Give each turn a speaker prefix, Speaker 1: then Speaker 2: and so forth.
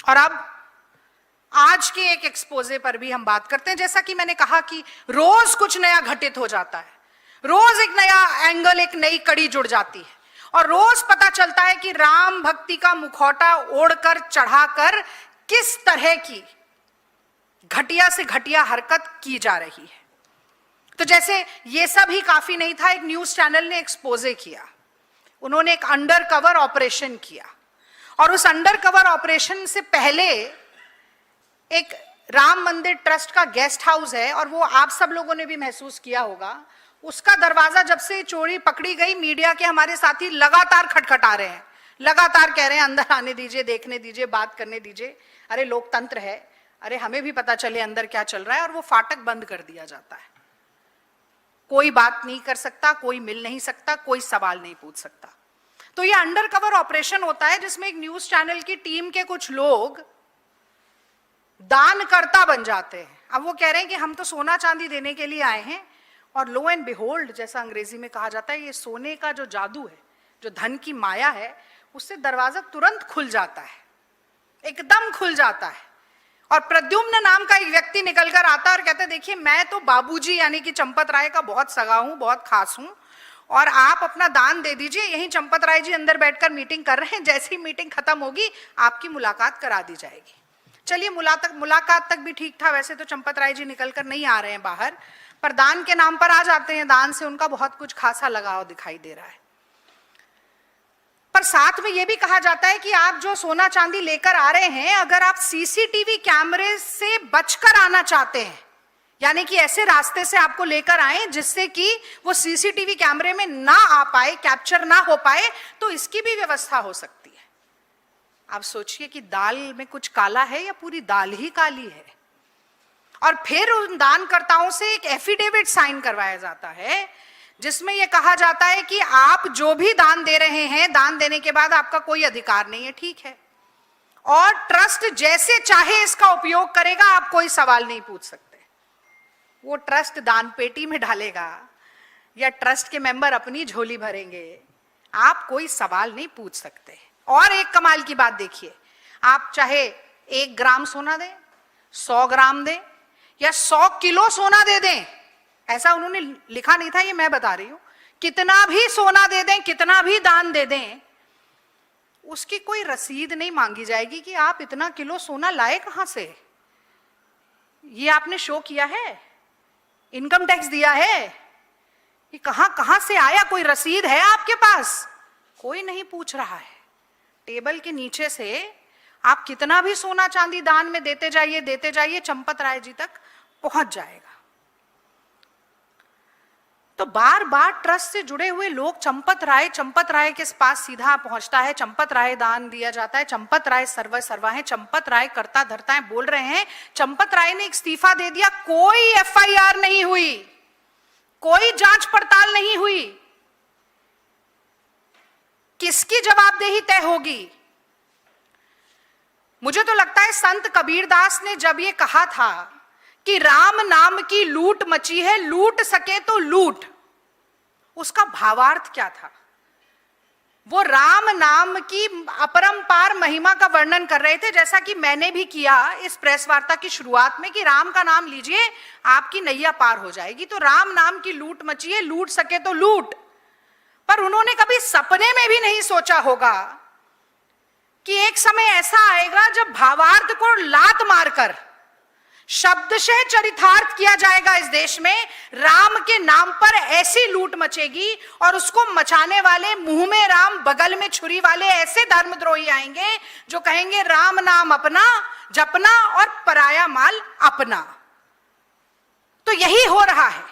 Speaker 1: और अब आज के एक एक्सपोजे पर भी हम बात करते हैं। जैसा कि मैंने कहा कि रोज कुछ नया घटित हो जाता है, रोज एक नया एंगल, एक नई कड़ी जुड़ जाती है, और रोज पता चलता है कि राम भक्ति का मुखौटा ओढ़कर चढ़ाकर किस तरह की घटिया से घटिया हरकत की जा रही है। तो जैसे ये सब ही काफी नहीं था, एक न्यूज चैनल ने एक्सपोजे किया, उन्होंने एक अंडर कवर ऑपरेशन किया, और उस अंडर कवर ऑपरेशन से पहले एक राम मंदिर ट्रस्ट का गेस्ट हाउस है, और वो आप सब लोगों ने भी महसूस किया होगा, उसका दरवाजा जब से चोरी पकड़ी गई, मीडिया के हमारे साथी लगातार खटखटा रहे हैं, लगातार कह रहे हैं अंदर आने दीजिए, देखने दीजिए, बात करने दीजिए, अरे लोकतंत्र है, अरे हमें भी पता चले अंदर क्या चल रहा है। और वो फाटक बंद कर दिया जाता है, कोई बात नहीं कर सकता, कोई मिल नहीं सकता, कोई सवाल नहीं पूछ सकता। तो ये अंडर कवर ऑपरेशन होता है जिसमें एक न्यूज चैनल की टीम के कुछ लोग दानकर्ता बन जाते हैं। अब वो कह रहे हैं कि हम तो सोना चांदी देने के लिए आए हैं, और लो एंड बिहोल्ड जैसा अंग्रेजी में कहा जाता है, ये सोने का जो जादू है, जो धन की माया है, उससे दरवाजा तुरंत खुल जाता है, एकदम खुल जाता है। और प्रद्युम्न नाम का एक व्यक्ति निकलकर आता है और कहता है देखिए मैं तो बाबूजी यानी कि चंपत राय का बहुत सगा हूं, बहुत खास हूं, और आप अपना दान दे दीजिए, यहीं चंपत राय जी अंदर बैठकर मीटिंग कर रहे हैं, जैसी मीटिंग खत्म होगी आपकी मुलाकात करा दी जाएगी। चलिए मुलाकात तक भी ठीक था, वैसे तो चंपत राय जी निकलकर नहीं आ रहे हैं बाहर, पर दान के नाम पर आ जाते हैं, दान से उनका बहुत कुछ खासा लगाव दिखाई दे रहा है। पर साथ में यह भी कहा जाता है कि आप जो सोना चांदी लेकर आ रहे हैं, अगर आप सीसीटीवी कैमरे से बचकर आना चाहते हैं, यानी कि ऐसे रास्ते से आपको लेकर आए जिससे कि वो सीसीटीवी कैमरे में ना आ पाए, कैप्चर ना हो पाए, तो इसकी भी व्यवस्था हो सकती है। आप सोचिए कि दाल में कुछ काला है या पूरी दाल ही काली है। और फिर उन दानकर्ताओं से एक एफिडेविट साइन करवाया जाता है जिसमें यह कहा जाता है कि आप जो भी दान दे रहे हैं, दान देने के बाद आपका कोई अधिकार नहीं है, ठीक है, और ट्रस्ट जैसे चाहे इसका उपयोग करेगा, आप कोई सवाल नहीं पूछ सकते। वो ट्रस्ट दान पेटी में डालेगा या ट्रस्ट के मेंबर अपनी झोली भरेंगे, आप कोई सवाल नहीं पूछ सकते। और एक कमाल की बात देखिए, आप चाहे 1 ग्राम सोना दें, 100 ग्राम दें, या 100 किलो सोना दे दें, ऐसा उन्होंने लिखा नहीं था, ये मैं बता रही हूं, कितना भी सोना दे दें, कितना भी दान दे दें, उसकी कोई रसीद नहीं मांगी जाएगी कि आप इतना किलो सोना लाए कहां से, ये आपने शो किया है, इनकम टैक्स दिया है, ये कहां से आया, कोई रसीद है आपके पास, कोई नहीं पूछ रहा है। टेबल के नीचे से आप कितना भी सोना चांदी दान में देते जाइए, चंपत राय जी तक पहुंच जाएगा। तो बार बार ट्रस्ट से जुड़े हुए लोग चंपत राय के पास सीधा पहुंचता है, चंपत राय दान दिया जाता है, चंपत राय सर्वा है, चंपत राय करता धरता है, बोल रहे हैं। चंपत राय ने इस्तीफा दे दिया, कोई एफआईआर नहीं हुई, कोई जांच पड़ताल नहीं हुई, किसकी जवाबदेही तय होगी? मुझे तो लगता है संत कबीरदास ने जब ये कहा था कि राम नाम की लूट मची है, लूट सके तो लूट, उसका भावार्थ क्या था? वो राम नाम की अपरंपार महिमा का वर्णन कर रहे थे, जैसा कि मैंने भी किया इस प्रेस वार्ता की शुरुआत में कि राम का नाम लीजिए आपकी नैया पार हो जाएगी। तो राम नाम की लूट मची है, लूट सके तो लूट। पर उन्होंने कभी सपने में भी नहीं सोचा होगा कि एक समय ऐसा आएगा जब भावार्थ को लात मारकर शब्दशः चरितार्थ किया जाएगा इस देश में, राम के नाम पर ऐसी लूट मचेगी और उसको मचाने वाले, मुंह में राम बगल में छुरी वाले ऐसे धर्मद्रोही आएंगे जो कहेंगे राम नाम अपना जपना और पराया माल अपना। तो यही हो रहा है।